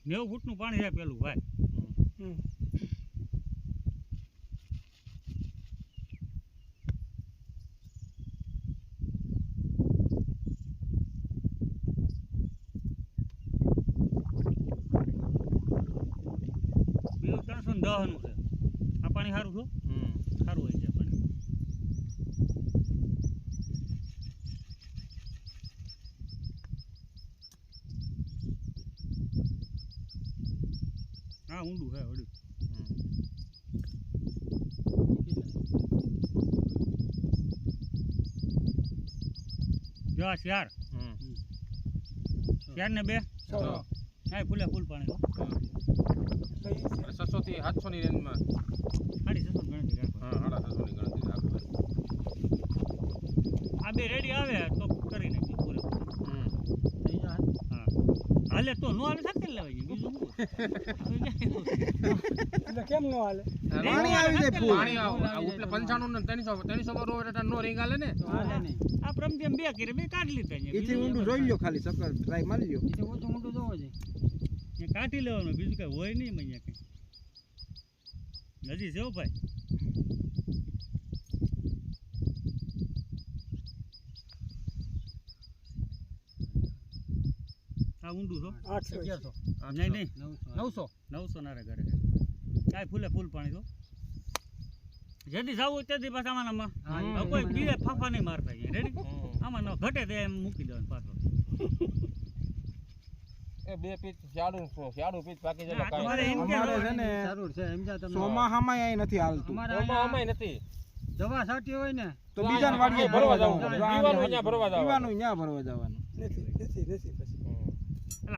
90 ફૂટનું પાણી છે પેલું ભાઈ. બીજું 310 નું છે. આ પાણી સારું છો? સારું હોય છે પાણી. હા ઊંડું છે વડું. જો 4 4 ને 2 હા ફૂલે ફૂલ પાણી હો. 600 થી 700 ની રેન્જમાં 650 ગણતરી રાખો. હા 750 ની ગણતરી રાખો. આ બે રેડી આવે તો કરી નાખી પૂરે. હા હાલે તો નો હાલે સાથે લેવાય બીજું એટલે કેમ નો હાલે? પાણી આવી જાય ફૂલ. પાણી એટલે 95 ને 300 બરોબર એટલે નો રીંગ હાલે ને. આ પ્રમજેમ બે કરે બે કાઢી લીધા છે. એથી ઊંડું જોઈ લ્યો ખાલી સકર ટ્રાય મારી લ્યો. એટલે ઓછું મોટું જોવો છે. એ કાઢી લેવાનું બીજું કઈ હોય નહીં અહીંયા કઈ. નજી છે હો ભાઈ. આ ઊંડું છો 800 નહીં નહીં 900 900 ના રે ઘરે કાંઈ ફૂલે ફૂલ પાણી તો જેથી જવું તેથી પાછા આમાં કોઈ બીજે ફાફા નહીં મારતા રેડી આમાં ન ઘટે તે એમ મૂકી દેવાનું પાછો. એ બે પીસ શાડું પીસ બાકી હા, તમારે એમ કે અમારે છે ને જરૂર છે સમજા તમે. ચોમાહામાં અહીં નથી હાલતું. આમાંય નથી દવા છાંટી હોય ને તો બીજાને વાડીએ ભરવા જવું જવાનું. પીવાનું અહીંયા ભરવા જવાનું. પીવાનું અહીંયા ભરવા જવાનું. નથી પછી